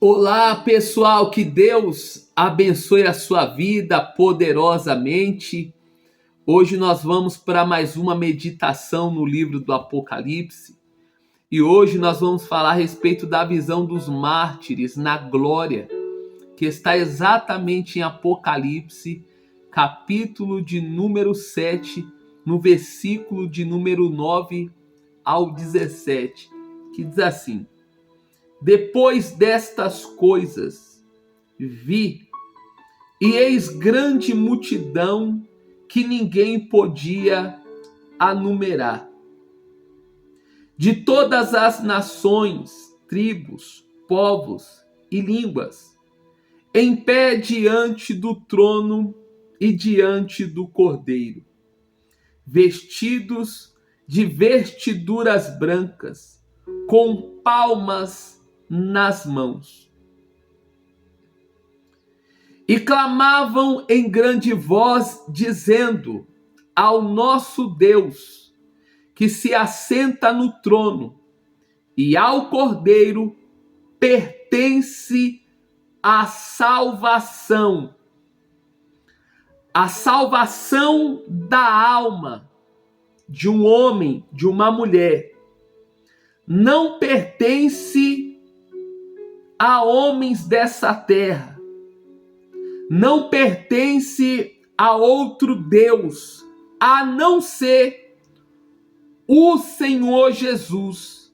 Olá, pessoal, que Deus abençoe a sua vida poderosamente. Hoje nós vamos para mais uma meditação no livro do Apocalipse. E hoje nós vamos falar a respeito da visão dos mártires na glória, que está exatamente em Apocalipse, capítulo de número 7, no versículo de número 9 ao 17, que diz assim: Depois destas coisas, vi, e eis grande multidão que ninguém podia anumerar, de todas as nações, tribos, povos e línguas, em pé diante do trono e diante do Cordeiro, vestidos de vestiduras brancas, com palmas nas mãos. E clamavam em grande voz, dizendo ao nosso Deus, que se assenta no trono, e ao Cordeiro pertence a salvação da alma de um homem, de uma mulher. Não pertence a homens dessa terra, não pertence a outro Deus, a não ser o Senhor Jesus,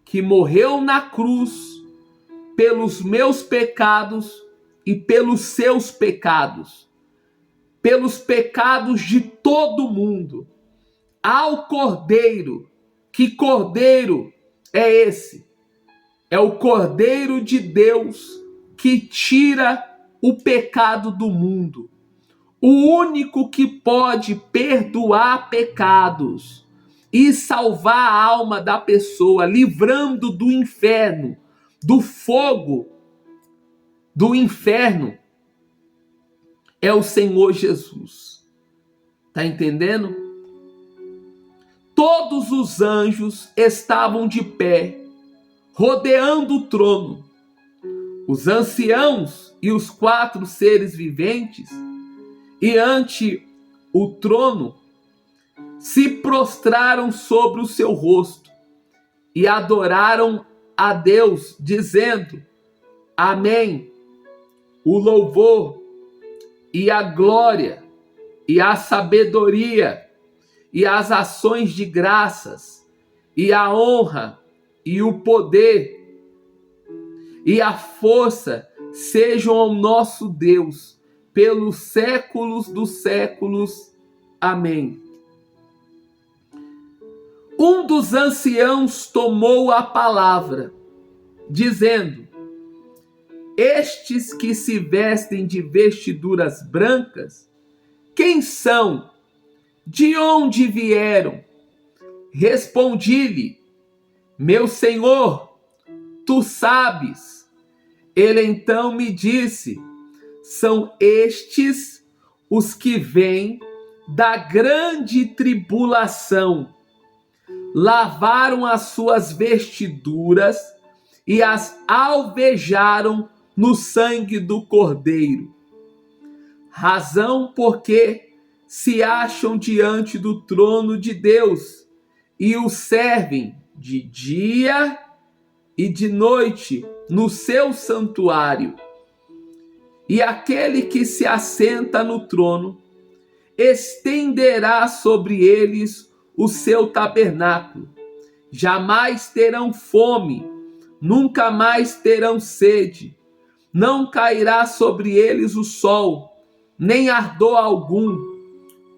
que morreu na cruz pelos meus pecados e pelos seus pecados, pelos pecados de todo mundo. Ao Cordeiro. Que Cordeiro é esse? É o Cordeiro de Deus que tira o pecado do mundo. O único que pode perdoar pecados e salvar a alma da pessoa, livrando do inferno, do fogo do inferno, é o Senhor Jesus. Tá entendendo? Todos os anjos estavam de pé, rodeando o trono. Os anciãos e os 4 seres viventes, e ante o trono, se prostraram sobre o seu rosto e adoraram a Deus, dizendo: Amém. O louvor e a glória e a sabedoria e as ações de graças e a honra e o poder e a força sejam ao nosso Deus pelos séculos dos séculos. Amém. Um dos anciãos tomou a palavra, dizendo: Estes que se vestem de vestiduras brancas, quem são? De onde vieram? Respondi-lhe: Meu Senhor, tu sabes. Ele então me disse: São estes os que vêm da grande tribulação. Lavaram as suas vestiduras e as alvejaram no sangue do Cordeiro. Razão porque se acham diante do trono de Deus e o servem de dia e de noite no seu santuário. E aquele que se assenta no trono estenderá sobre eles o seu tabernáculo. Jamais terão fome, nunca mais terão sede. Não cairá sobre eles o sol, nem ardor algum,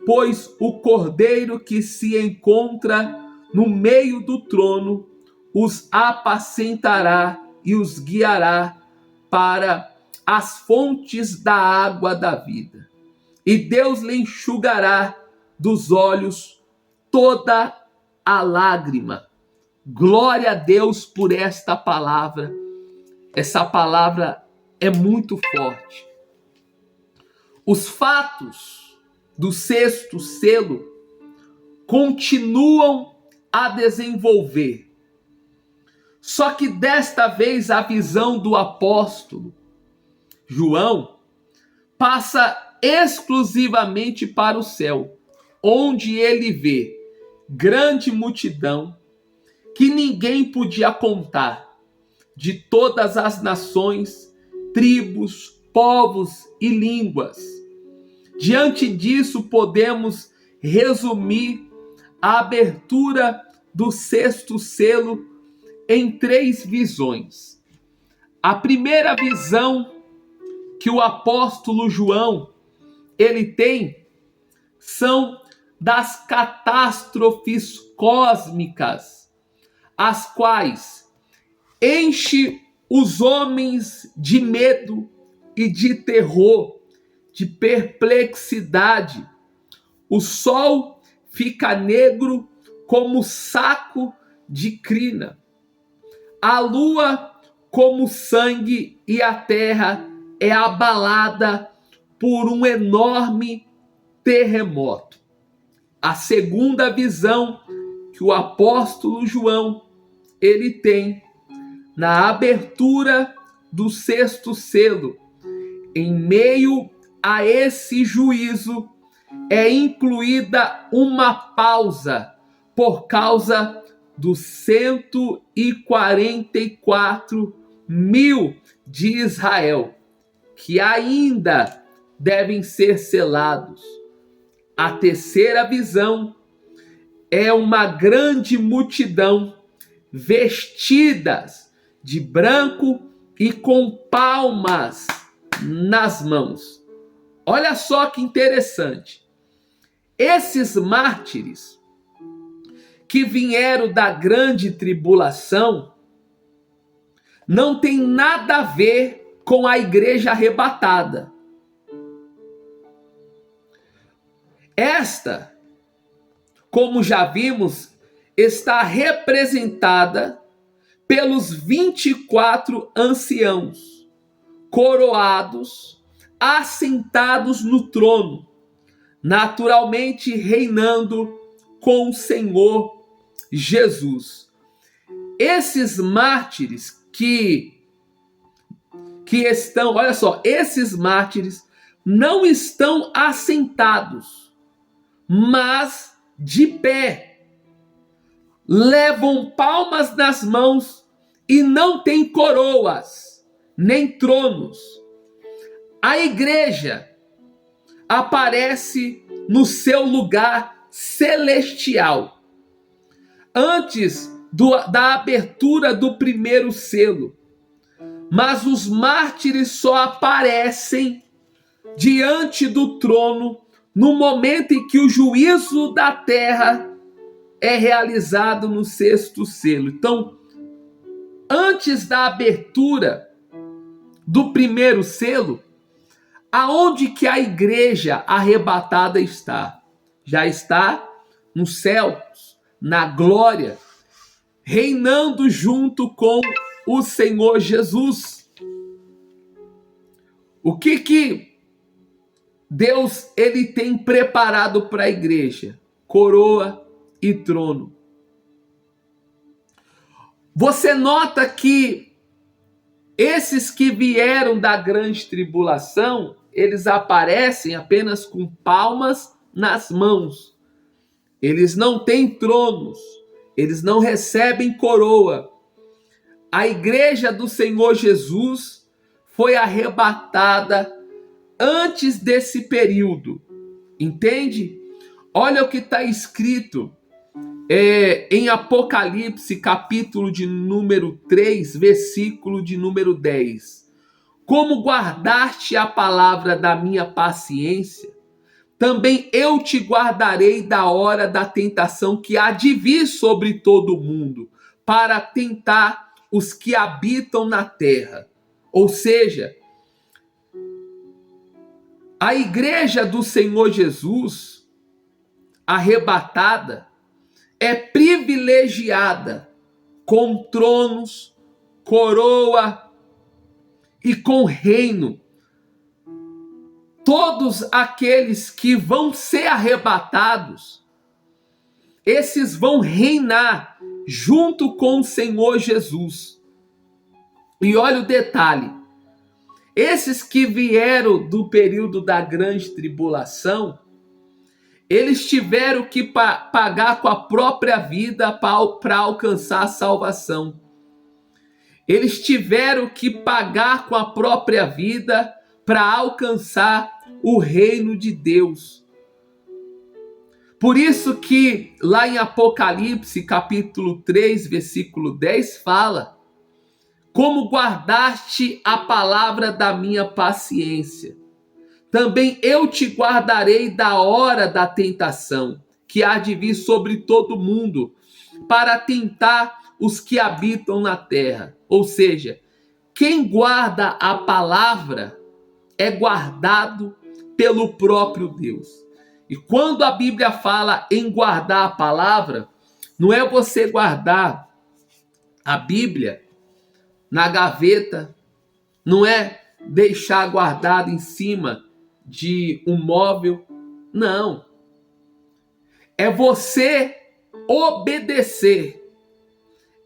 pois o Cordeiro que se encontra no meio do trono os apacentará e os guiará para as fontes da água da vida. E Deus lhe enxugará dos olhos toda a lágrima. Glória a Deus por esta palavra. Essa palavra é muito forte. Os fatos do 6º selo continuam a desenvolver. Só que desta vez a visão do apóstolo João passa exclusivamente para o céu, onde ele vê grande multidão que ninguém podia contar, de todas as nações, tribos, povos e línguas. Diante disso, podemos resumir a abertura do sexto selo em 3 visões. A primeira visão que o apóstolo João ele tem são das catástrofes cósmicas, as quais enche os homens de medo e de terror, de perplexidade. O sol fica negro como saco de crina, a lua como sangue e a terra é abalada por um enorme terremoto. A segunda visão que o apóstolo João ele tem na abertura do sexto selo, em meio a esse juízo, é incluída uma pausa por causa dos 144 mil de Israel, que ainda devem ser selados. A terceira visão é uma grande multidão vestidas de branco e com palmas nas mãos. Olha só que interessante. Esses mártires que vieram da grande tribulação não tem nada a ver com a igreja arrebatada. Esta, como já vimos, está representada pelos 24 anciãos, coroados, assentados no trono, naturalmente reinando com o Senhor Jesus. Esses mártires que estão, olha só, esses mártires não estão assentados, mas de pé, levam palmas nas mãos e não têm coroas, nem tronos. A igreja aparece no seu lugar celestial, antes da abertura do primeiro selo. Mas os mártires só aparecem diante do trono no momento em que o juízo da terra é realizado no sexto selo. Então, antes da abertura do primeiro selo, aonde que a igreja arrebatada está? Já está nos céus, na glória, reinando junto com o Senhor Jesus. O que Deus ele tem preparado para a igreja? Coroa e trono. Você nota que esses que vieram da grande tribulação, eles aparecem apenas com palmas nas mãos. Eles não têm tronos, eles não recebem coroa. A igreja do Senhor Jesus foi arrebatada antes desse período, entende? Olha o que está escrito em Apocalipse, capítulo de número 3, versículo de número 10. Como guardaste a palavra da minha paciência, também eu te guardarei da hora da tentação que há de vir sobre todo o mundo, para tentar os que habitam na terra. Ou seja, a igreja do Senhor Jesus, arrebatada, é privilegiada com tronos, coroa e com reino. Todos aqueles que vão ser arrebatados, esses vão reinar junto com o Senhor Jesus. E olha o detalhe: esses que vieram do período da grande tribulação, eles tiveram que pagar com a própria vida para alcançar a salvação. Eles tiveram que pagar com a própria vida para alcançar o reino de Deus. Por isso que lá em Apocalipse, capítulo 3, versículo 10, fala: como guardaste a palavra da minha paciência, também eu te guardarei da hora da tentação, que há de vir sobre todo mundo, para tentar os que habitam na terra. Ou seja, quem guarda a palavra é guardado pelo próprio Deus. E quando a Bíblia fala em guardar a palavra, não é você guardar a Bíblia na gaveta, não é deixar guardado em cima de um móvel, não. É você obedecer,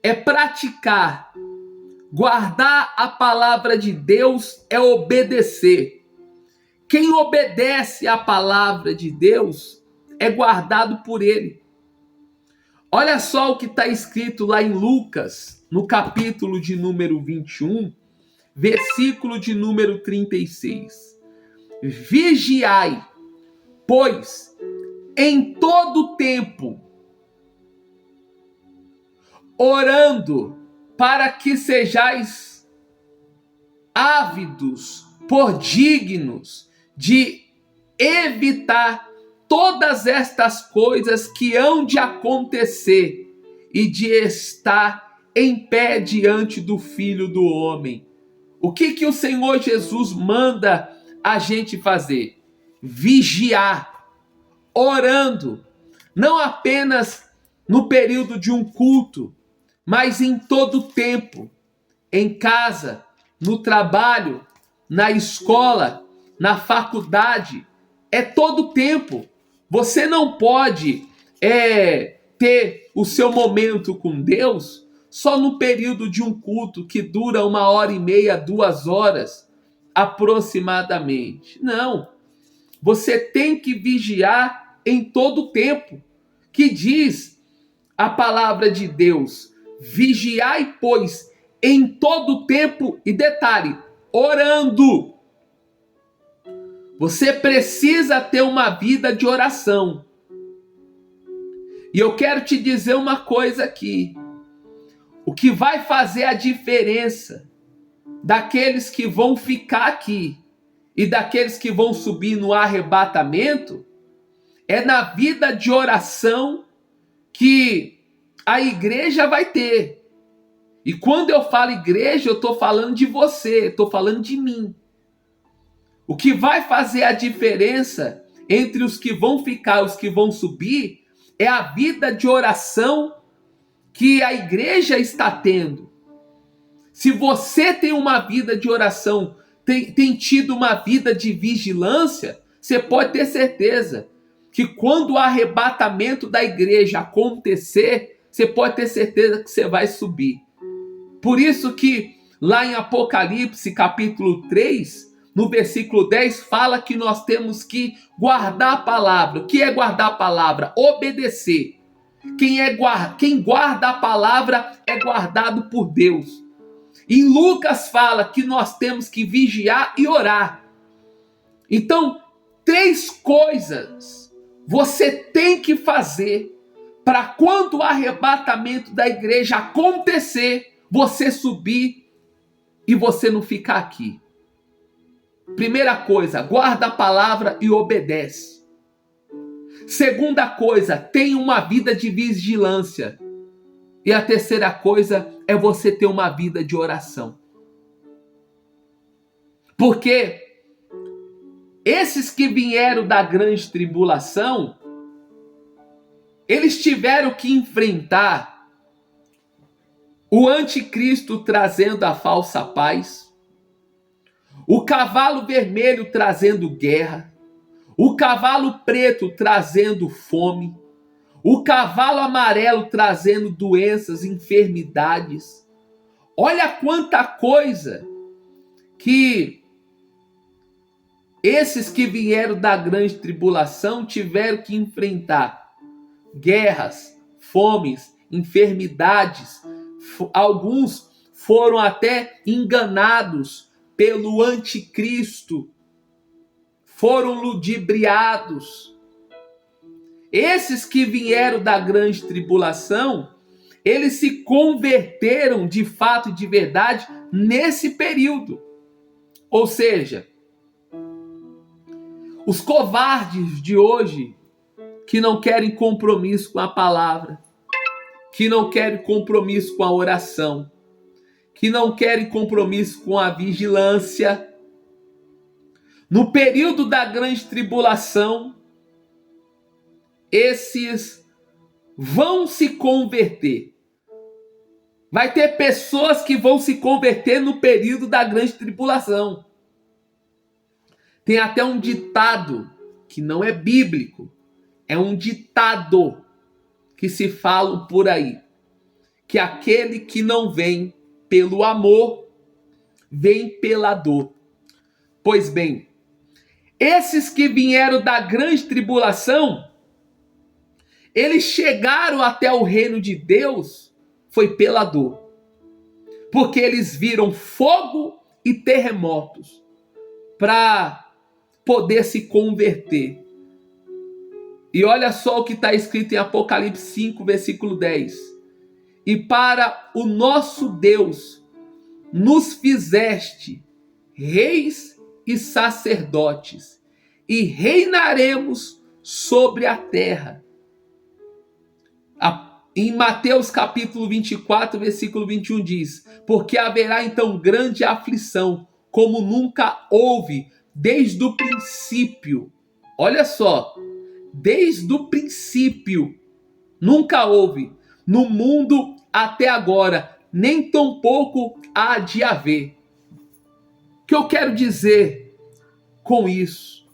é praticar. Guardar a palavra de Deus é obedecer. Quem obedece à palavra de Deus é guardado por ele. Olha só o que está escrito lá em Lucas, no capítulo de número 21, versículo de número 36. Vigiai, pois, em todo tempo, orando, para que sejais ávidos por dignos de evitar todas estas coisas que hão de acontecer e de estar em pé diante do Filho do Homem. O que o Senhor Jesus manda a gente fazer? Vigiar, orando, não apenas no período de um culto, mas em todo tempo, em casa, no trabalho, na escola, na faculdade, é todo tempo. Você não pode ter o seu momento com Deus só no período de um culto que dura 1h30, 2 horas aproximadamente. Não. Você tem que vigiar em todo tempo, que diz a palavra de Deus: vigiai, pois, em todo tempo, e detalhe, orando. Você precisa ter uma vida de oração. E eu quero te dizer uma coisa aqui. O que vai fazer a diferença daqueles que vão ficar aqui e daqueles que vão subir no arrebatamento é na vida de oração que a igreja vai ter. E quando eu falo igreja, eu estou falando de você, estou falando de mim. O que vai fazer a diferença entre os que vão ficar e os que vão subir é a vida de oração que a igreja está tendo. Se você tem uma vida de oração, tem tido uma vida de vigilância, você pode ter certeza que quando o arrebatamento da igreja acontecer, você pode ter certeza que você vai subir. Por isso que lá em Apocalipse capítulo 3, no versículo 10, fala que nós temos que guardar a palavra. O que é guardar a palavra? Obedecer. Quem guarda a palavra é guardado por Deus. Em Lucas fala que nós temos que vigiar e orar. Então, 3 coisas você tem que fazer para quando o arrebatamento da igreja acontecer, você subir e você não ficar aqui. Primeira coisa, guarda a palavra e obedece. Segunda coisa, tenha uma vida de vigilância. E a terceira coisa é você ter uma vida de oração. Porque esses que vieram da grande tribulação, eles tiveram que enfrentar o anticristo trazendo a falsa paz, o cavalo vermelho trazendo guerra, o cavalo preto trazendo fome, O cavalo amarelo trazendo doenças, enfermidades. Olha quanta coisa que esses que vieram da grande tribulação tiveram que enfrentar. Guerras, fomes, enfermidades. Alguns foram até enganados pelo anticristo. Foram ludibriados. Esses que vieram da grande tribulação, eles se converteram de fato e de verdade nesse período. Ou seja, os covardes de hoje, que não querem compromisso com a palavra, que não querem compromisso com a oração, que não querem compromisso com a vigilância, no período da grande tribulação, esses vão se converter. Vai ter pessoas que vão se converter no período da grande tribulação. Tem até um ditado que não é bíblico, é um ditado que se fala por aí, que aquele que não vem pelo amor, vem pela dor. Pois bem, esses que vieram da grande tribulação, eles chegaram até o reino de Deus foi pela dor. Porque eles viram fogo e terremotos para poder se converter. E olha só o que está escrito em Apocalipse 5, versículo 10. E para o nosso Deus nos fizeste reis e sacerdotes, e reinaremos sobre a terra. Em Mateus capítulo 24, versículo 21 diz: porque haverá então grande aflição, como nunca houve desde o princípio. Olha só, desde o princípio, nunca houve no mundo até agora, nem tampouco há de haver. O que eu quero dizer com isso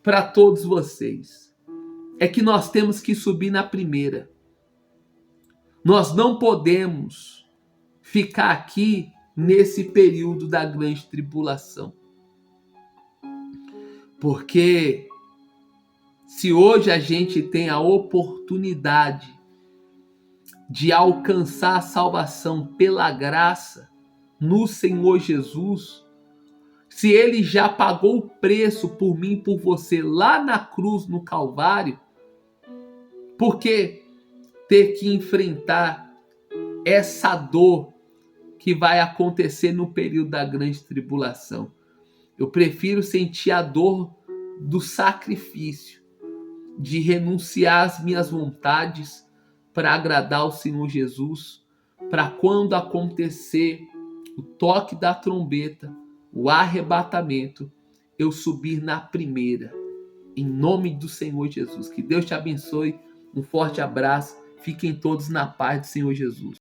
para todos vocês é que nós temos que subir na primeira. Nós não podemos ficar aqui nesse período da grande tribulação. Porque se hoje a gente tem a oportunidade de alcançar a salvação pela graça no Senhor Jesus, se Ele já pagou o preço por mim e por você lá na cruz, no Calvário, por que ter que enfrentar essa dor que vai acontecer no período da grande tribulação? Eu prefiro sentir a dor do sacrifício, de renunciar às minhas vontades para agradar ao Senhor Jesus, para quando acontecer o toque da trombeta, o arrebatamento, eu subir na primeira, em nome do Senhor Jesus. Que Deus te abençoe, um forte abraço, fiquem todos na paz do Senhor Jesus.